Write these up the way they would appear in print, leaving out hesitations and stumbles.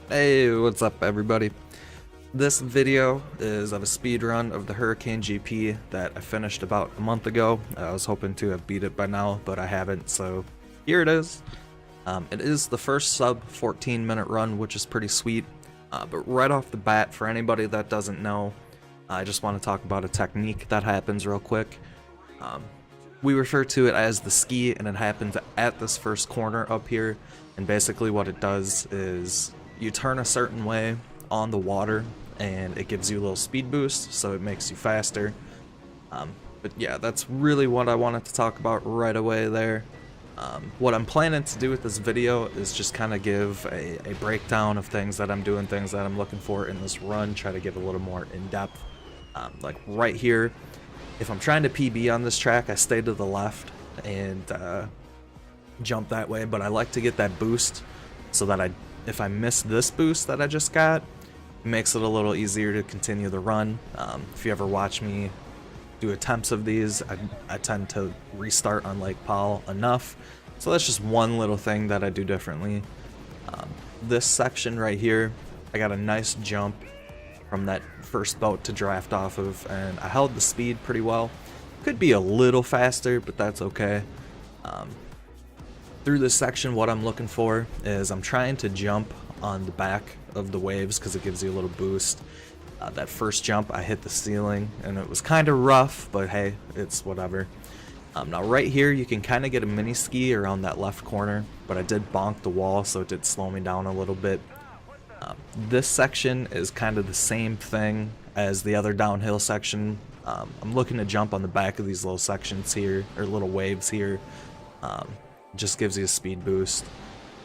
Hey, what's up everybody? This video is of a speed run of the Hurricane GP that I finished about a month ago. I was hoping to have beat it by now, but I haven't, so here it is. It is the first sub 14-minute run, which is pretty sweet. But right off the bat, for anybody that doesn't know, I just want to talk about a technique that happens real quick. We refer to it as the ski, and it happens at this first corner up here. And basically what it does is you turn a certain way on the water and it gives you a little speed boost, so it makes you faster. But yeah, that's really what I wanted to talk about right away there. What I'm planning to do with this video is just kind of give a breakdown of things that I'm doing, things that I'm looking for in this run, try to give a little more in-depth. Like right here, if I'm trying to PB on this track, I stay to the left and jump that way, but I like to get that boost so that if I miss this boost that I just got, it makes it a little easier to continue the run. If you ever watch me do attempts of these, I tend to restart on Lake Powell enough, so that's just one little thing that I do differently. This section right here, I got a nice jump from that first boat to draft off of, and I held the speed pretty well. Could be a little faster, but that's okay. Through this section, what I'm looking for is I'm trying to jump on the back of the waves because it gives you a little boost. That first jump, I hit the ceiling and it was kind of rough, but hey, it's whatever. Now right here, you can kind of get a mini ski around that left corner, but I did bonk the wall, so it did slow me down a little bit. This section is kind of the same thing as the other downhill section. I'm looking to jump on the back of these little sections here, or little waves here. Just gives you a speed boost.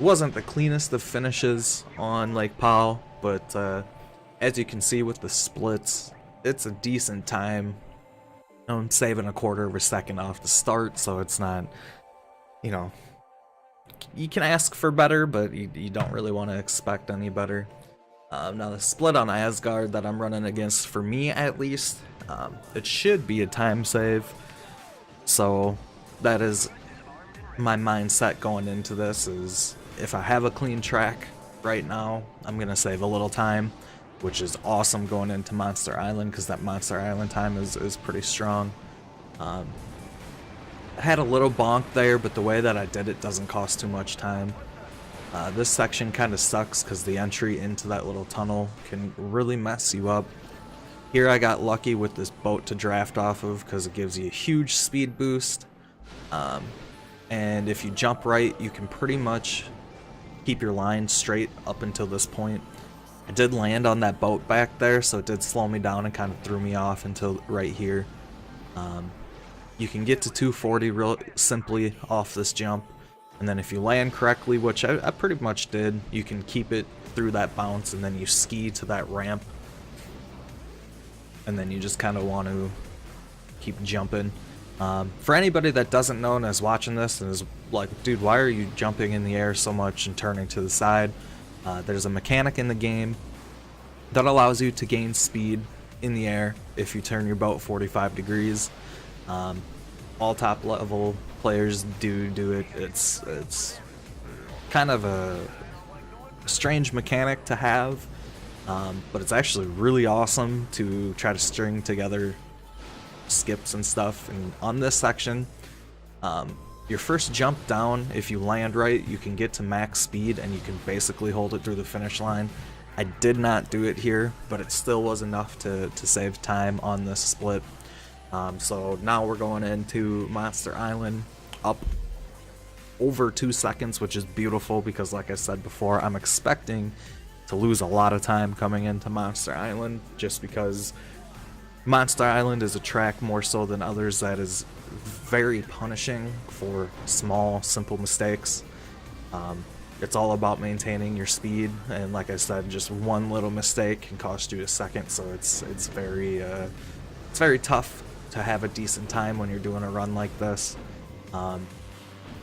Wasn't the cleanest of finishes on Lake Powell, but as you can see with the splits, it's a decent time. I'm saving a quarter of a second off the start, so it's not, you know, you can ask for better, but you don't really want to expect any better. Now the split on Asgard that I'm running against, for me at least, it should be a time save, so that is my mindset going into this. Is if I have a clean track right now, I'm gonna save a little time, which is awesome going into Monster Island, because that Monster Island time is pretty strong. I had a little bonk there, but the way that I did it doesn't cost too much time. This section kind of sucks because the entry into that little tunnel can really mess you up. Here I got lucky with this boat to draft off of because it gives you a huge speed boost. And if you jump right, you can pretty much keep your line straight up until this point. I did land on that boat back there, so it did slow me down and kind of threw me off until right here. You can get to 240 real simply off this jump, and then if you land correctly, which I pretty much did, you can keep it through that bounce, and then you ski to that ramp, and then you just kind of want to keep jumping. For anybody that doesn't know and is watching this and is like, dude, why are you jumping in the air so much and turning to the side? There's a mechanic in the game that allows you to gain speed in the air if you turn your boat 45 degrees. All top level players do it. It's kind of a strange mechanic to have, but it's actually really awesome to try to string together skips and stuff. And on this section, your first jump down, if you land right, you can get to max speed and you can basically hold it through the finish line. I did not do it here, but it still was enough to save time on this split. So now we're going into Monster Island, up over 2 seconds, which is beautiful because, like I said before, I'm expecting to lose a lot of time coming into Monster Island, just because Monster Island is a track more so than others that is very punishing for small, simple mistakes. It's all about maintaining your speed, and like I said, just one little mistake can cost you a second, so it's very tough to have a decent time when you're doing a run like this.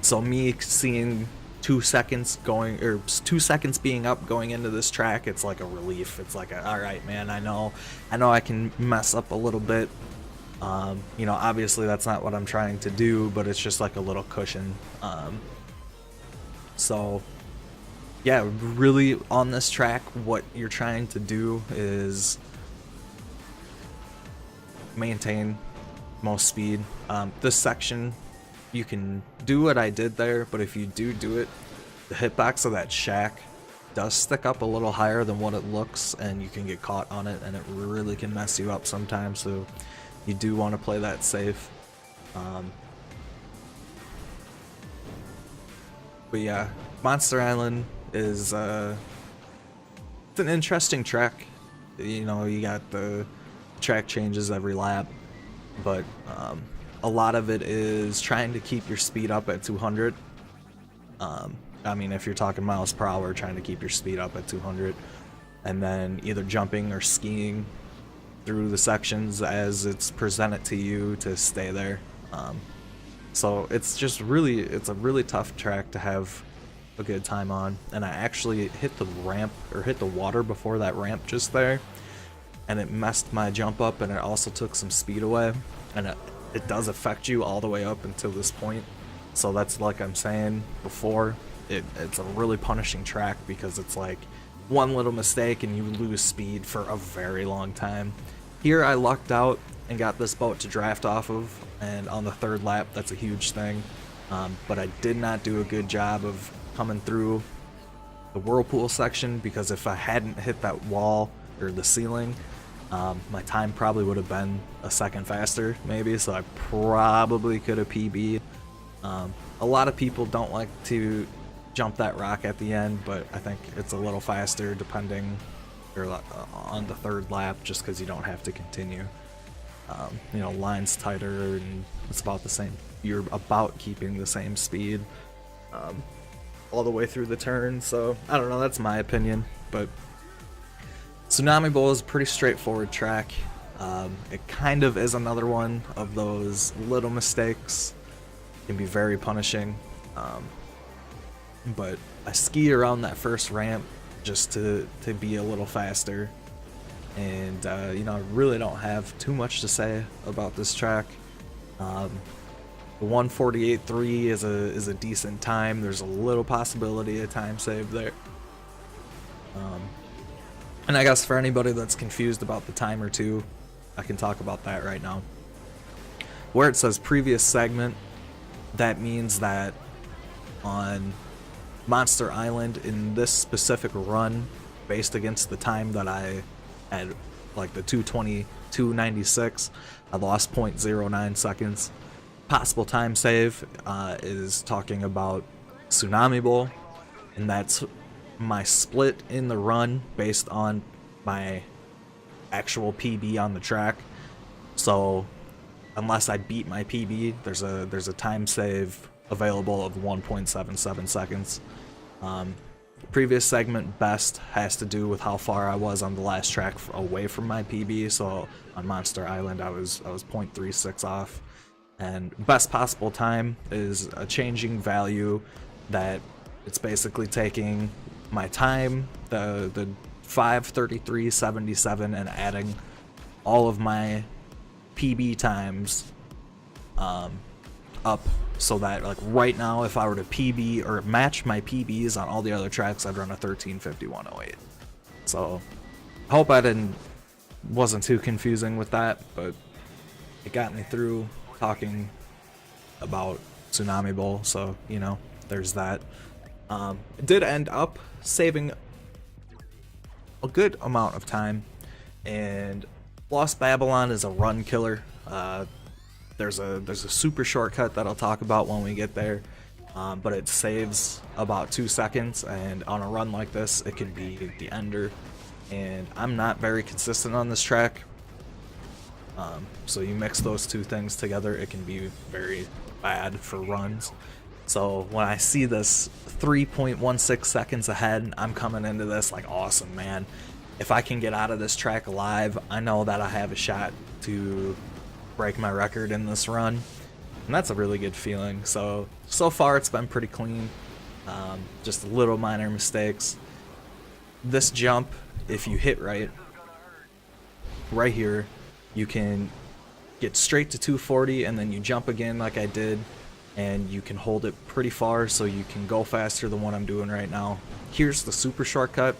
So me seeing 2 seconds going, or 2 seconds being up going into this track, it's like a relief. It's like, all right, man, I know I can mess up a little bit. You know, obviously that's not what I'm trying to do, but it's just like a little cushion. So yeah, really on this track, what you're trying to do is maintain most speed. This section, you can do what I did there, but if you do it, the hitbox of that shack does stick up a little higher than what it looks, and you can get caught on it, and it really can mess you up sometimes, so you do want to play that safe. But yeah, Monster Island is it's an interesting track. You know, you got the track changes every lap, but a lot of it is trying to keep your speed up at 200. I mean, if you're talking miles per hour, trying to keep your speed up at 200, and then either jumping or skiing through the sections as it's presented to you to stay there. So it's a really tough track to have a good time on. And I actually hit the ramp, or hit the water before that ramp just there, and it messed my jump up, and it also took some speed away, and it does affect you all the way up until this point. So that's, like I'm saying before, it's a really punishing track, because it's like one little mistake and you lose speed for a very long time. Here I lucked out and got this boat to draft off of, and on the third lap, that's a huge thing. But I did not do a good job of coming through the whirlpool section, because if I hadn't hit that wall or the ceiling, my time probably would have been a second faster maybe, so I probably could have PB'd. A lot of people don't like to jump that rock at the end, but I think it's a little faster depending on the third lap, just because you don't have to continue. You know, line's tighter and it's about the same. You're about keeping the same speed all the way through the turn, so I don't know, that's my opinion. But Tsunami Bowl is a pretty straightforward track. It kind of is another one of those little mistakes, can be very punishing. But I ski around that first ramp just to be a little faster, and you know, I really don't have too much to say about this track. The 1:48.3 is a decent time. There's a little possibility of time save there. And I guess for anybody that's confused about the timer too, I can talk about that right now. Where it says previous segment, that means that on Monster Island, in this specific run, based against the time that I had, like the 2:22.96, I lost 0.09 seconds. Possible time save is talking about Tsunami Bowl, and that's my split in the run based on my actual PB on the track. So unless I beat my PB, there's a time save available of 1.77 seconds. Previous segment best has to do with how far I was on the last track away from my PB. So on Monster Island, I was 0.36 off. And best possible time is a changing value that it's basically taking my time, the 5:33.77, and adding all of my PB times up, so that, like, right now, if I were to PB or match my PBs on all the other tracks, I'd run a 13:51.08. So I hope I wasn't too confusing with that, but it got me through talking about Tsunami Bowl, so you know, there's that. It did end up saving a good amount of time, and Lost Babylon is a run killer. There's a super shortcut that I'll talk about when we get there, but it saves about 2 seconds, and on a run like this, it can be the ender. And I'm not very consistent on this track, so you mix those two things together, it can be very bad for runs. So when I see this 3.16 seconds ahead, I'm coming into this like, awesome, man. If I can get out of this track alive, I know that I have a shot to break my record in this run, and that's a really good feeling. So far it's been pretty clean, just little minor mistakes. This jump, if you hit right here, you can get straight to 240, and then you jump again like I did, and you can hold it pretty far so you can go faster than what I'm doing right now. Here's the super shortcut.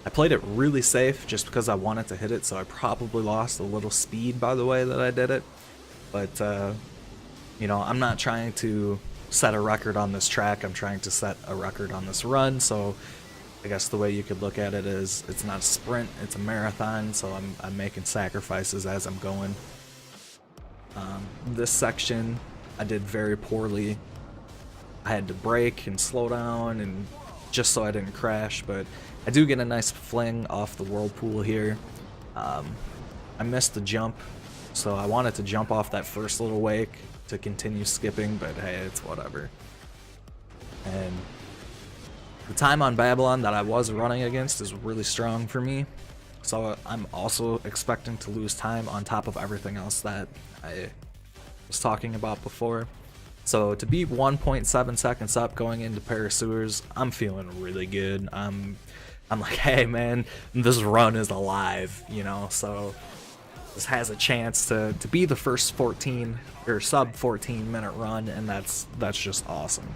I played it really safe just because I wanted to hit it, so I probably lost a little speed by the way that I did it. But, you know, I'm not trying to set a record on this track, I'm trying to set a record on this run, so I guess the way you could look at it is it's not a sprint, it's a marathon, so I'm making sacrifices as I'm going. This section I did very poorly. I had to brake and slow down and just so I didn't crash, but I do get a nice fling off the whirlpool here. I missed the jump, so I wanted to jump off that first little wake to continue skipping, but hey, it's whatever. And the time on Babylon that I was running against is really strong for me, so I'm also expecting to lose time on top of everything else that I was talking about before. So to be 1.7 seconds up going into Paris Sewers, I'm feeling really good. I'm like, hey man, this run is alive, you know, so this has a chance to be the first 14 or sub 14 minute run, and that's just awesome.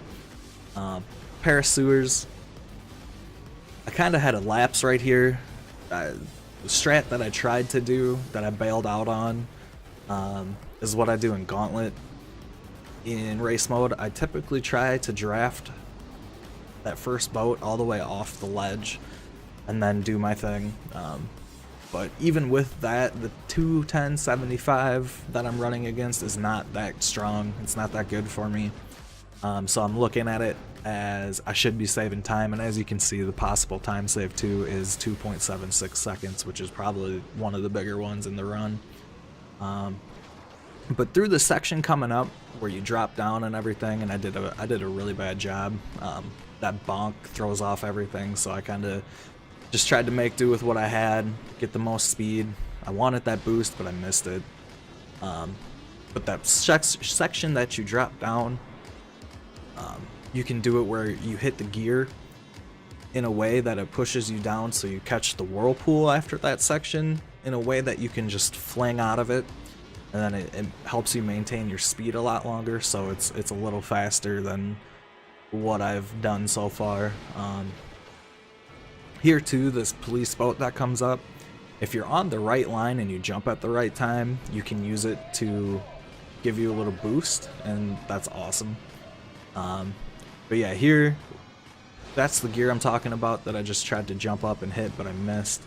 Paris Sewers, I kind of had a lapse right here. The strat that I tried to do that I bailed out on is what I do in Gauntlet. In race mode, I typically try to draft that first boat all the way off the ledge and then do my thing. But even with that, the 2:10.75 that I'm running against is not that strong. It's not that good for me. So I'm looking at it as I should be saving time, and as you can see, the possible time save too is 2.76 seconds, which is probably one of the bigger ones in the run. But through the section coming up where you drop down and everything, and I did a really bad job. That bonk throws off everything, so I kind of just tried to make do with what I had, get the most speed. I wanted that boost, but I missed it. But that section that you drop down, you can do it where you hit the gear in a way that it pushes you down, so you catch the whirlpool after that section in a way that you can just fling out of it, and then it helps you maintain your speed a lot longer, so it's a little faster than what I've done so far. Here too, this police boat that comes up, if you're on the right line and you jump at the right time, you can use it to give you a little boost, and that's awesome. But yeah, here, that's the gear I'm talking about that I just tried to jump up and hit, but I missed.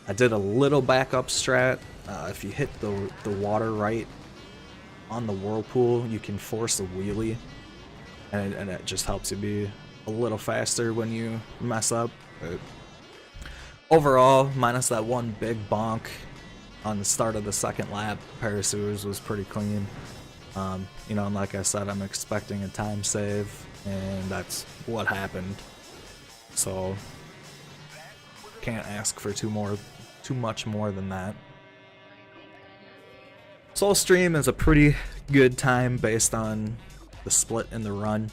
I did a little backup strat. If you hit the water right on the whirlpool, you can force a wheelie, and it just helps you be a little faster when you mess up. But overall, minus that one big bonk on the start of the second lap, Paris Sewers was pretty clean. You know, and like I said, I'm expecting a time save, and that's what happened. So can't ask for too much more than that. Soulstream is a pretty good time based on the split in the run,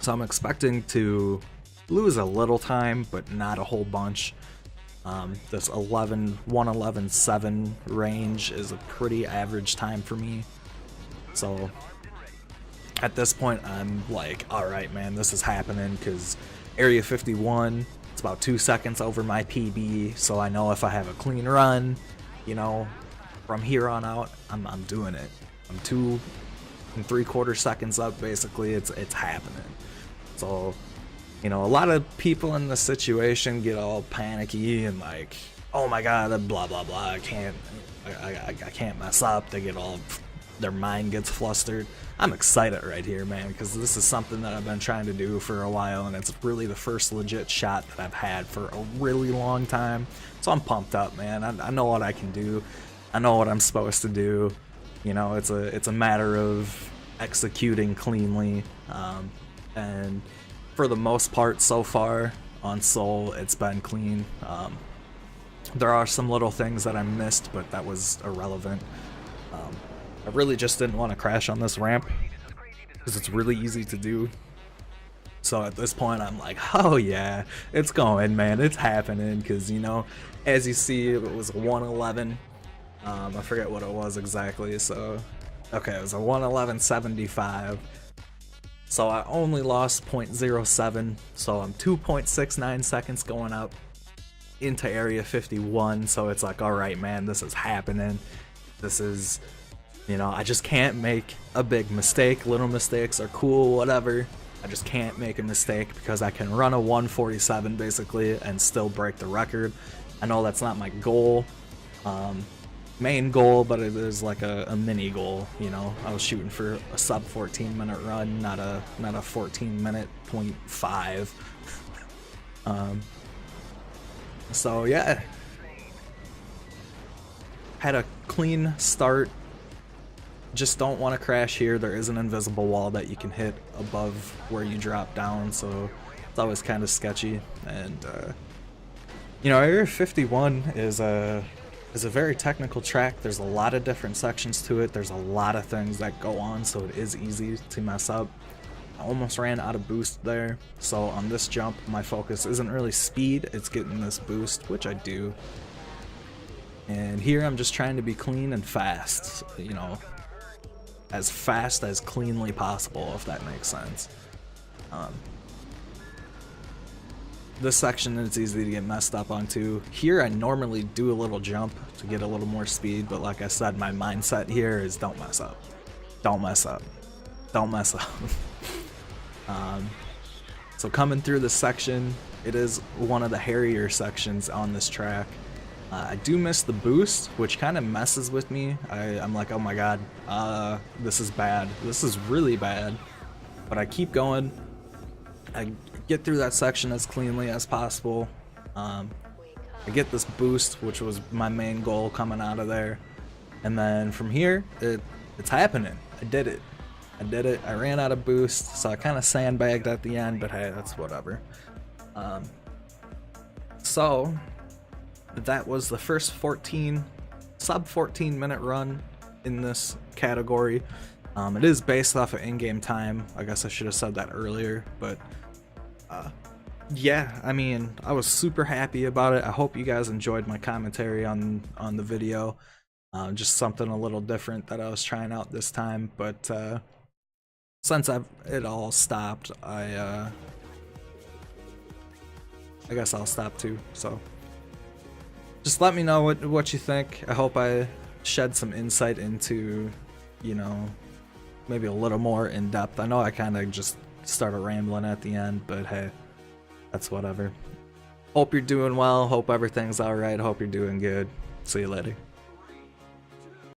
so I'm expecting to lose a little time, but not a whole bunch. This 1:11.7 range is a pretty average time for me, so at this point I'm like, alright man, this is happening, because Area 51, it's about 2 seconds over my PB, so I know if I have a clean run, you know, from here on out, I'm doing it. I'm 2 3/4 seconds up, basically. It's happening. So, you know, a lot of people in this situation get all panicky and like, oh my god, blah blah blah, I can't mess up. They get all, their mind gets flustered. I'm excited right here, man, because this is something that I've been trying to do for a while, and it's really the first legit shot that I've had for a really long time. So I'm pumped up, man. I know what I can do. I know what I'm supposed to do. You know, it's a matter of executing cleanly, and for the most part so far on Soul, it's been clean. There are some little things that I missed, but that was irrelevant. I really just didn't want to crash on this ramp because it's really easy to do. So at this point I'm like, oh yeah, it's going, man, it's happening, because, you know, as you see, it was a 1:11. I forget what it was exactly, so okay, it was a 1:11.75. So I only lost 0.07, so I'm 2.69 seconds going up into area 51. So it's like, all right, man, this is happening. This is, you know, I just can't make a big mistake. Little mistakes are cool, whatever. I just can't make a mistake because I can run a 147 basically and still break the record. I know that's not my goal, main goal, but it is like a mini goal. You know, I was shooting for a sub 14-minute run, not a 14-minute .5. So yeah, had a clean start. Just don't want to crash here. There is an invisible wall that you can hit above where you drop down, so it's always kind of sketchy. And you know, Area 51 is a very technical track. There's a lot of different sections to it. There's a lot of things that go on, so it is easy to mess up. I almost ran out of boost there, so on this jump my focus isn't really speed, it's getting this boost, which I do. And here I'm just trying to be clean and fast, you know, as fast as cleanly possible, if that makes sense. This section is easy to get messed up onto. Here I normally do a little jump to get a little more speed, but like I said, my mindset here is don't mess up. Don't mess up. Don't mess up. So coming through this section, it is one of the hairier sections on this track. I do miss the boost, which kind of messes with me. I'm like, oh my god, this is bad. This is really bad. But I keep going. I get through that section as cleanly as possible. I get this boost, which was my main goal coming out of there. And then from here, it's happening. I did it. I did it. I ran out of boost, so I kind of sandbagged at the end, but hey, that's whatever. So that was the first sub 14-minute run in this category. It is based off of in-game time. I guess I should have said that earlier, but yeah, I mean, I was super happy about it. I hope you guys enjoyed my commentary on the video. Just something a little different that I was trying out this time, but since it all stopped, I guess I'll stop too. So just let me know what you think. I hope I shed some insight into, you know, maybe a little more in depth. I know I kind of just started rambling at the end, but hey, that's whatever. Hope you're doing well. Hope everything's alright. Hope you're doing good. See you later.